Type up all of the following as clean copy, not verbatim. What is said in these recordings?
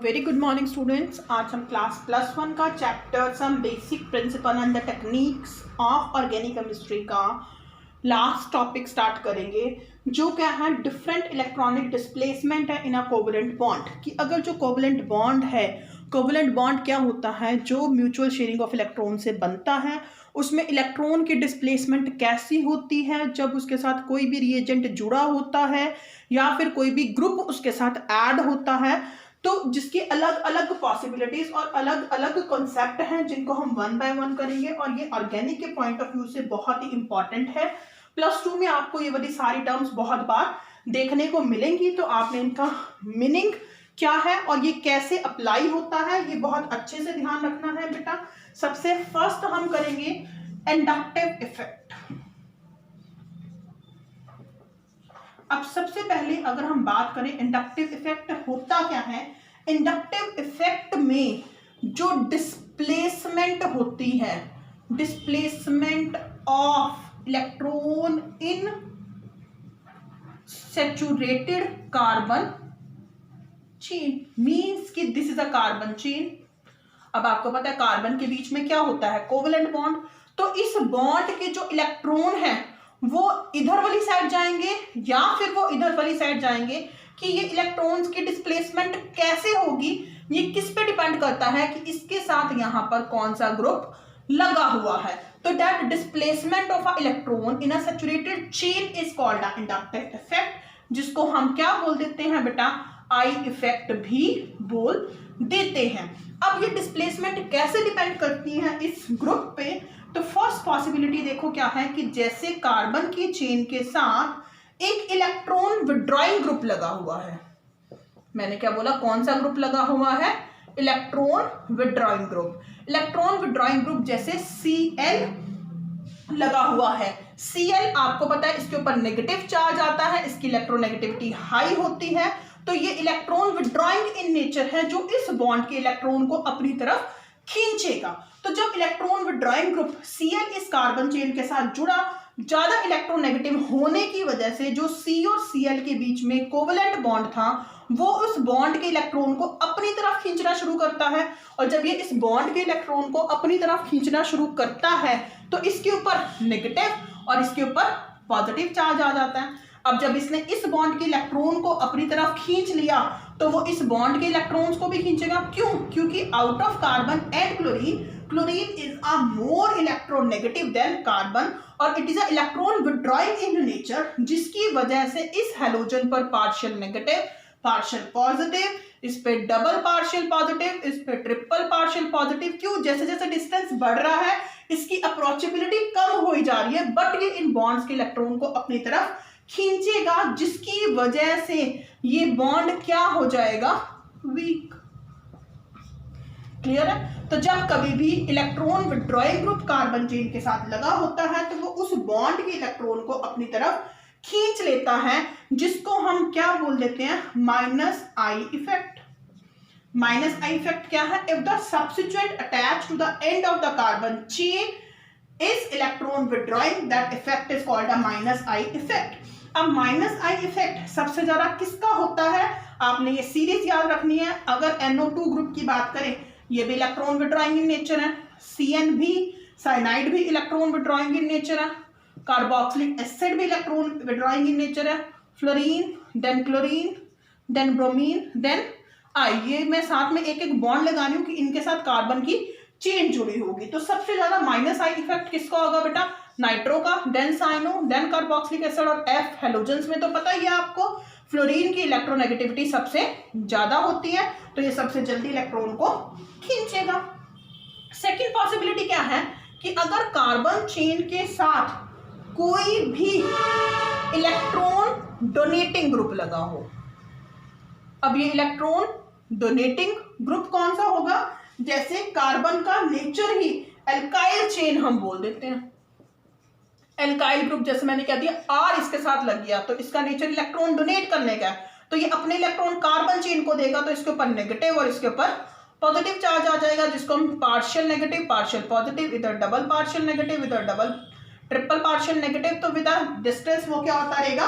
Very good morning students. आज हम class +1 का chapter some basic principle and the techniques of organic chemistry का last topic start करेंगे, जो क्या है डिफरेंट इलेक्ट्रॉनिक डिस्प्लेसमेंट है इन अ कोवलेंट बॉन्ड। कि अगर जो कोवलेंट बॉन्ड है, कोवलेंट बॉन्ड क्या होता है, जो म्यूचुअल शेयरिंग ऑफ इलेक्ट्रॉन से बनता है, उसमें इलेक्ट्रॉन की डिस्प्लेसमेंट कैसी होती है जब उसके साथ कोई भी रिएजेंट जुड़ा होता है या फिर कोई भी ग्रुप उसके साथ ऐड होता है। तो जिसकी अलग अलग पॉसिबिलिटीज और अलग अलग कॉन्सेप्ट हैं, जिनको हम वन बाय वन करेंगे, और ये ऑर्गेनिक के पॉइंट ऑफ व्यू से बहुत ही इंपॉर्टेंट है। +2 में आपको ये वाली सारी टर्म्स बहुत बार देखने को मिलेंगी, तो आपने इनका मीनिंग क्या है और ये कैसे अप्लाई होता है, ये बहुत अच्छे से ध्यान रखना है बेटा। सबसे फर्स्ट हम करेंगे इंडक्टिव इफेक्ट। अब सबसे पहले अगर हम बात करें इंडक्टिव इफेक्ट होता क्या है, इंडक्टिव इफेक्ट में जो डिस्प्लेसमेंट होती है, displacement of electron in saturated carbon chain, means कि this is a carbon chain. अब आपको पता है कार्बन के बीच में क्या होता है, कोवलेंट बॉन्ड। तो इस बॉन्ड के जो इलेक्ट्रॉन है वो इधर वाली साइड जाएंगे या फिर वो इधर वाली साइड जाएंगे। कि ये इलेक्ट्रॉन्स की डिस्प्लेसमेंट कैसे होगी, ये किस पे डिपेंड करता है कि इसके साथ यहाँ पर कौन सा ग्रुप लगा हुआ है। तो that displacement of a electron in a saturated chain is called a inductive effect, जिसको हम क्या बोल देते हैं बेटा, आई इफेक्ट भी बोल देते हैं। अब ये डिस्प्लेसमेंट कैसे डिपेंड करती है इस ग्रुप पे, तो फर्स्ट पॉसिबिलिटी देखो क्या है कि जैसे कार्बन की चेन के साथ एक इलेक्ट्रॉन विड्रॉइंग ग्रुप लगा हुआ है। मैंने क्या बोला, कौन सा ग्रुप लगा हुआ है, electron withdrawing group. Electron withdrawing group जैसे Cl लगा हुआ है। Cl आपको पता है इसके ऊपर नेगेटिव चार्ज आता है, इसकी इलेक्ट्रोनेगेटिविटी हाई होती है, तो ये इलेक्ट्रॉन विड्रॉइंग इन नेचर है, जो इस बॉन्ड के इलेक्ट्रॉन को अपनी तरफ खींचेगा। तो जब इलेक्ट्रॉन विड्रॉइंग ग्रुप Cl इस कार्बन चेन के साथ जुड़ा, ज्यादा इलेक्ट्रोनेगेटिव होने की वजह से जो C और Cl के बीच में कोवलेंट बॉन्ड था, वो उस बॉन्ड के इलेक्ट्रॉन को अपनी तरफ खींचना शुरू करता है। और जब ये इस बॉन्ड के इलेक्ट्रॉन को अपनी तरफ खींचना शुरू करता है, तो इसके ऊपर नेगेटिव और इसके ऊपर पॉजिटिव चार्ज आ जाता है। अब जब इसने इस बॉन्ड के इलेक्ट्रॉन को अपनी तरफ खींच लिया, तो वो इस बॉन्ड के इलेक्ट्रॉन्स को भी खींचेगा। क्यों? क्योंकि out of carbon and chlorine is a more electronegative than carbon, और it is a electron withdrawing in nature, जिसकी वजह से इस हैलोजन पर पार्शियल नेगेटिव, पार्शियल पॉजिटिव, इस पे डबल पार्शियल पॉजिटिव, इस पे ट्रिपल पार्शियल पॉजिटिव। क्यों? जैसे जैसे डिस्टेंस बढ़ रहा है, इसकी अप्रोचेबिलिटी कम होई जा रही है, बट ये इन बॉन्ड्स के इलेक्ट्रॉन को अपनी तरफ खींचेगा, जिसकी वजह से ये बॉन्ड क्या हो जाएगा, वीक। क्लियर है? तो जब कभी भी electron withdrawing group carbon chain के साथ लगा होता है, तो वो उस बॉन्ड के इलेक्ट्रॉन को अपनी तरफ खींच लेता है, जिसको हम क्या बोल देते हैं, -I इफेक्ट। -I इफेक्ट क्या है, if the substituent attach to the end of the carbon chain is electron withdrawing, that effect is called a -I effect. अब -I इफेक्ट सबसे ज्यादा किसका होता है, आपने ये सीरीज याद रखनी है। अगर NO2 ग्रुप की बात करें, ये भी इलेक्ट्रॉन विड्रॉइंग इन नेचर है, CN भी, साइनाइड भी इलेक्ट्रॉन विड्रॉइंग इन नेचर है, कार्बोक्सिलिक एसिड भी इलेक्ट्रॉन विड्रॉइंग इन नेचर है, fluorine, then chlorine, then bromine, then I. ये मैं साथ में एक एक बॉन्ड लगा रही हूँ कि इनके साथ कार्बन की चेन जुड़ी होगी। तो सबसे ज्यादा -I इफेक्ट किसका होगा बेटा, नाइट्रो का, then cyano, then carboxylic acid और F हेलोजेंस में तो पता ही है आपको फ्लोरीन की इलेक्ट्रोनेगेटिविटी सबसे ज्यादा होती है, तो ये सबसे जल्दी इलेक्ट्रॉन को खींचेगा। सेकंड पॉसिबिलिटी क्या है कि अगर कार्बन चेन के साथ कोई भी इलेक्ट्रॉन डोनेटिंग ग्रुप लगा हो। अब ये इलेक्ट्रॉन डोनेटिंग ग्रुप कौन सा होगा, जैसे कार्बन का नेचर ही एल्काइल चेन हम बोल देते हैं। एल्काइल ग्रुप जैसे मैंने क्या दिया, R इसके साथ लग गया, तो इसका नेचर इलेक्ट्रॉन डोनेट करने का है, तो ये अपने इलेक्ट्रॉन कार्बन चेन को देगा, तो इसके ऊपर नेगेटिव और इसके ऊपर पॉजिटिव चार्ज आ जाएगा, जिसको हम पार्शियल नेगेटिव, पार्शियल पॉजिटिव, इधर डबल पार्शियल नेगेटिव, इधर डबल ट्रिपल पार्शियल नेगेटिव। तो विद डिस्टेंस वो क्या होता रहेगा,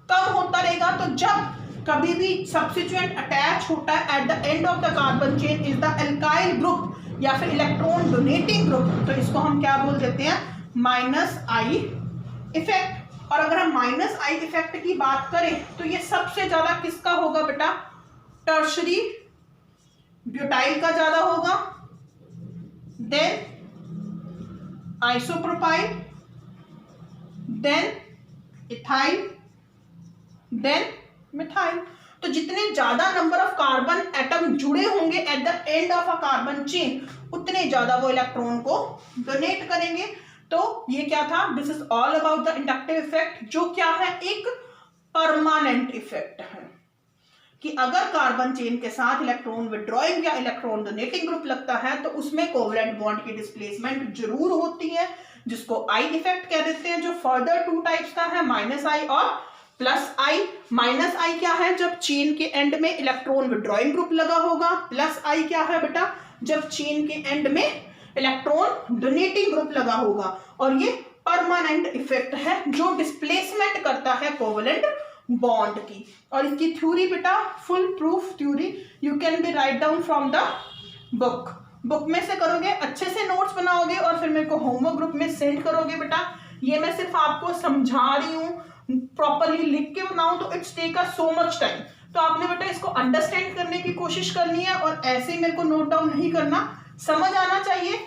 कम होता रहेगा। तो जब कभी भी सब्स्टिट्यूएंट अटैच होता है eight the end of the carbon chain is the alkyl group या फिर इलेक्ट्रॉन डोनेटिंग ग्रुप, तो इसको हम क्या बोल देते हैं, माइनस आई इफेक्ट। और अगर हम माइनस आई इफेक्ट की बात करें तो ये सबसे ज्यादा किसका होगा बेटा, टर्शरी ब्यूटाइल का ज्यादा होगा, then isopropyl, then ethyl, then methyl. तो जितने ज्यादा नंबर ऑफ कार्बन एटम जुड़े होंगे at the end of a carbon chain उतने ज्यादा वो इलेक्ट्रॉन को डोनेट करेंगे। तो ये क्या था, this is all about the inductive effect, जो क्या है, एक परमानेंट इफेक्ट है कि अगर कार्बन चेन के साथ इलेक्ट्रॉन विड्रॉइंग या इलेक्ट्रॉन डोनेटिंग ग्रुप लगता है तो उसमें कोवलेंट बॉन्ड की डिस्प्लेसमेंट जरूर होती है, जिसको आई इफेक्ट कह देते हैं, जो फर्दर टू टाइप्स का है, माइनस आई और प्लस आई। माइनस आई क्या है, जब चेन के एंड में इलेक्ट्रॉन विड्रॉइंग ग्रुप लगा होगा। प्लस आई क्या है बेटा, जब चेन के एंड में इलेक्ट्रॉन डोनेटिंग ग्रुप लगा होगा। और ये परमानेंट इफेक्ट है जो डिस्प्लेसमेंट करता है कोवलेंट बॉन्ड की। और इसकी थ्योरी बेटा, full proof theory you can be write down from the book में से करोगे, अच्छे से नोट्स बनाओगे और फिर मेरे को होमवर्क ग्रुप में सेंड करोगे बेटा। ये मैं सिर्फ आपको समझा रही हूँ, प्रॉपरली लिख के बनाऊं तो it's take a so much time. तो आपने बेटा इसको अंडरस्टैंड करने की कोशिश करनी है और ऐसे ही मेरे को नोट डाउन नहीं करना, समझ आना चाहिए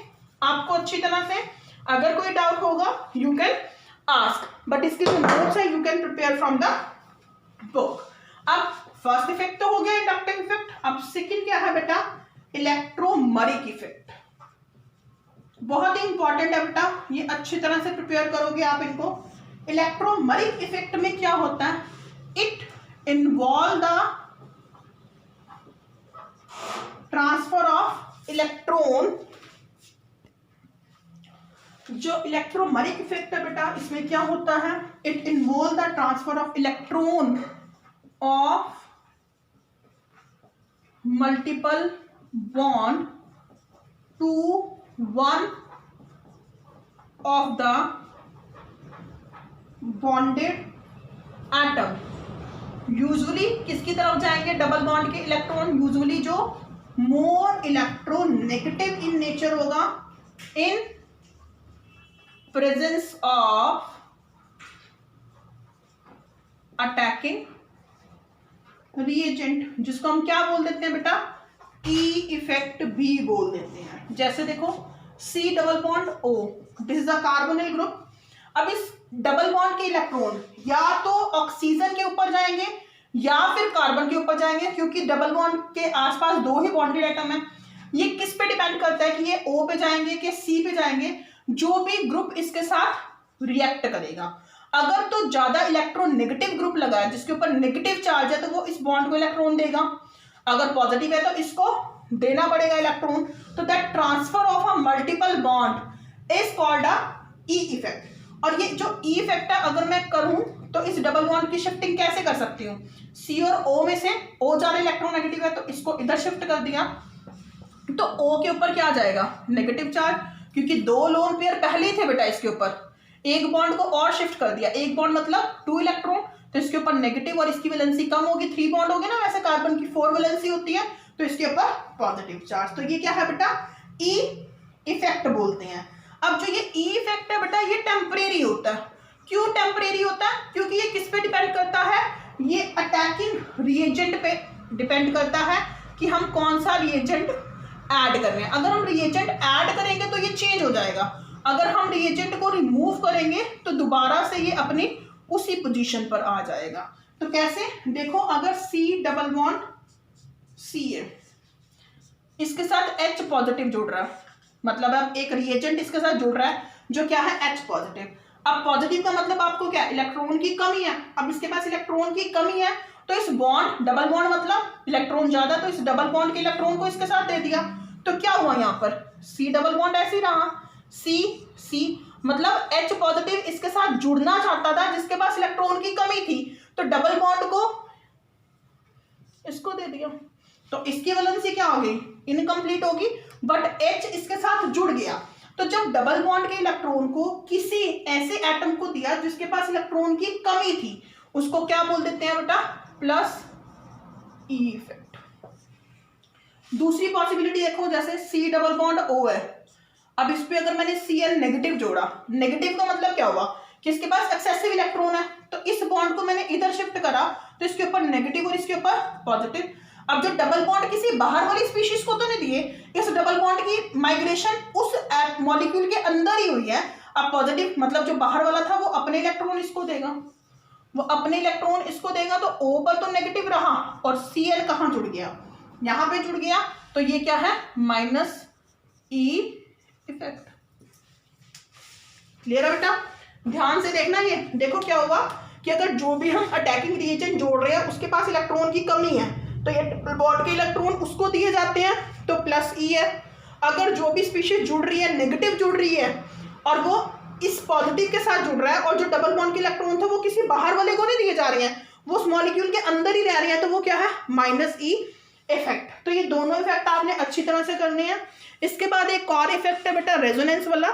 आपको अच्छी तरह से। अगर कोई डाउट होगा यू कैन आस्क, बट इसके जो नोट्स है you can prepare from the book. अब फर्स्ट इफेक्ट तो हो गया इंडक्टिव इफेक्ट, अब सेकंड क्या है बेटा, इलेक्ट्रोमरिक इफेक्ट। बहुत ही इंपॉर्टेंट है बेटा, ये अच्छी तरह से प्रिपेयर करोगे आप इनको। इलेक्ट्रोमरिक इफेक्ट में क्या होता है, it involve the transfer of electron. जो इलेक्ट्रोमरिक इफेक्ट है बेटा, इसमें क्या होता है, it involve the transfer of electron of multiple bond to one of the bonded atom. Usually किसकी तरफ जाएंगे डबल बॉन्ड के इलेक्ट्रॉन, यूजुअली जो मोर इलेक्ट्रोनेगेटिव इन नेचर होगा, in presence of attacking reagent, जिसको हम क्या बोल देते हैं बेटा, ई इफेक्ट भी बोल देते हैं। जैसे देखो C double bond O, this is a carbonyl group. अब इस डबल बॉन्ड के इलेक्ट्रॉन या तो ऑक्सीजन के ऊपर जाएंगे या फिर कार्बन के ऊपर जाएंगे, क्योंकि डबल बॉन्ड के आसपास दो ही बॉन्डेड एटम है। ये किस पे डिपेंड करता है कि ये O पे जाएंगे कि C पे जाएंगे, जो भी ग्रुप इसके साथ रिएक्ट करेगा। अगर तो ज्यादा इलेक्ट्रॉन नेगेटिव ग्रुप लगा है जिसके ऊपर नेगेटिव चार्ज है तो वो इस बॉन्ड को इलेक्ट्रॉन देगा, अगर पॉजिटिव है तो इसको देना पड़ेगा इलेक्ट्रॉन। तो that transfer of a multiple bond is called a E effect. और ये जो ई इफेक्ट है अगर मैं करूं तो इस डबल बॉन्ड की शिफ्टिंग कैसे कर सकती हूँ, सी और ओ में से ओ ज्यादा इलेक्ट्रोनेगेटिव है तो इसको इधर शिफ्ट कर दिया तो ओ के ऊपर क्या आ जाएगा, नेगेटिव चार्ज, क्योंकि दो लोन पेयर पहले ही थे बेटा इसके ऊपर, एक बॉन्ड को और शिफ्ट कर दिया, एक बॉन्ड मतलब 2 इलेक्ट्रॉन, तो इसके ऊपर नेगेटिव और इसकी वैलेंसी कम होगी, 3 बॉन्ड होगी ना, वैसे कार्बन की 4 वैलेंसी होती है तो इसके ऊपर पॉजिटिव चार्ज। तो ये क्या है बेटा, ई इफेक्ट बोलते हैं। अब जो ये ई इफेक्ट है बेटा ये टेम्परेरी होता है। क्यों टेम्परेरी होता है, क्योंकि ये किस पे डिपेंड करता है, ये अटैकिंग रिएजेंट पे डिपेंड करता है कि हम कौन सा रिएजेंट ऐड कर रहे हैं। अगर हम रिएजेंट ऐड करेंगे तो ये चेंज हो जाएगा, अगर हम रिएजेंट को रिमूव करेंगे तो दोबारा से ये अपनी उसी पोजीशन पर आ जाएगा। तो कैसे देखो, अगर C डबल बॉन्ड C है, इसके साथ H पॉजिटिव जुड़ रहा है, मतलब अब एक रिएजेंट इसके साथ जुड़ रहा है जो क्या है H पॉजिटिव। अब पॉजिटिव का मतलब आपको क्या, इलेक्ट्रॉन की कमी है। अब इसके पास इलेक्ट्रॉन की कमी है तो इस बॉन्ड, डबल बॉन्ड मतलब इलेक्ट्रॉन ज्यादा, तो इस डबल बॉन्ड के इलेक्ट्रॉन को इसके साथ दे दिया, तो क्या हुआ यहाँ पर C डबल बॉन्ड ऐसे ही रहा, C मतलब H पॉजिटिव इसके साथ जुड़ना चाहता था जिसके पास इलेक्ट्रॉन की कमी थी, तो डबल बॉन्ड को इसको दे दिया, तो इसकी वैलेंसी क्या हो गई, इनकम्प्लीट होगी, बट H इसके साथ जुड़ गया। तो जब डबल बॉन्ड के इलेक्ट्रॉन को किसी ऐसे एटम को दिया जिसके पास इलेक्ट्रॉन की कमी थी, उसको क्या बोल देते हैं बेटा, प्लस ई इफेक्ट। दूसरी पॉसिबिलिटी देखो, जैसे सी डबल बॉन्ड ओ है, अब इस पे अगर मैंने Cl नेगेटिव जोड़ा, नेगेटिव का मतलब क्या हुआ कि इसके पास एक्सेसिव इलेक्ट्रॉन है, तो इस बॉन्ड को मैंने इधर शिफ्ट करा तो इसके ऊपर नेगेटिव और इसके ऊपर पॉजिटिव। अब जो डबल बॉन्ड किसी बाहर वाली स्पीशीज को तो नहीं दिए, इस डबल बॉन्ड की माइग्रेशन उस मॉलिक्यूल के अंदर ही हुई है। अब पॉजिटिव मतलब जो बाहर वाला था वो अपने इलेक्ट्रॉन इसको देगा, वो अपने इलेक्ट्रॉन इसको देगा, तो O पर तो नेगेटिव रहा और Cl कहाँ जुड़ गया, यहाँ पे जुड़ गया, तो ये क्या है माइनस ई इफेक्ट। क्लियर है बेटा? ध्यान से देखना, ये देखो क्या होगा कि अगर जो भी हम अटैकिंग रिएजेंट जोड़ रहे हैं उसके पास इलेक्ट्रॉन की कमी है, तो ये ट्रिपल बॉन्ड के इलेक्ट्रॉन उसको दिए जाते हैं, तो प्लस ई है। अगर जो भी स्पीशीज जुड़ रही है नेगेटिव जुड़ रही है और वो इस पॉजिटिव के साथ जुड़ रहा है, और जो डबल बॉन्ड के इलेक्ट्रॉन थे वो किसी बाहर वाले को नहीं दिए जा रहे हैं, वो उस मॉलिक्यूल के अंदर ही रह रहे हैं, तो वो क्या है माइनस ई इफेक्ट। तो ये दोनों इफेक्ट आपने अच्छी तरह से करने हैं। इसके बाद एक और इफेक्ट है बेटा रेजोनेंस वाला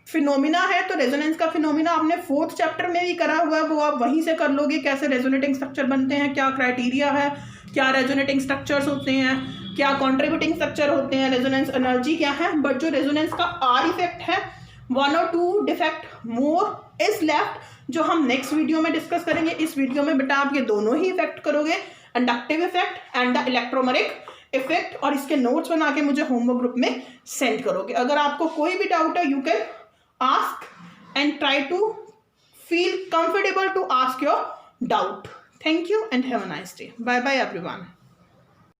फिनोमिना है, तो रेजोनेंस का फिनोमिना आपने 4th चैप्टर में भी करा हुआ है, वो आप वहीं से कर लोगे, कैसे रेजोनेटिंग स्ट्रक्चर बनते हैं, क्या क्राइटेरिया है, क्या रेजोनेटिंग स्ट्रक्चर्स होते हैं, क्या कॉन्ट्रीब्यूटिंग स्ट्रक्चर होते हैं, रेजोनेंस एनर्जी क्या है। बट जो रेजोनेंस का आर इफेक्ट है, 1 और 2 डिफेक्ट मोर इज लेफ्ट, जो हम नेक्स्ट वीडियो में डिस्कस करेंगे। इस वीडियो में बेटा आप ये दोनों ही इफेक्ट करोगे, inductive effect and the electromeric effect, और इसके नोट्स बना के मुझे होमवर्क ग्रुप में सेंड करोगे। अगर आपको कोई भी डाउट है, you can ask and try to feel comfortable to ask your doubt. Thank you and have a nice day. Bye bye everyone.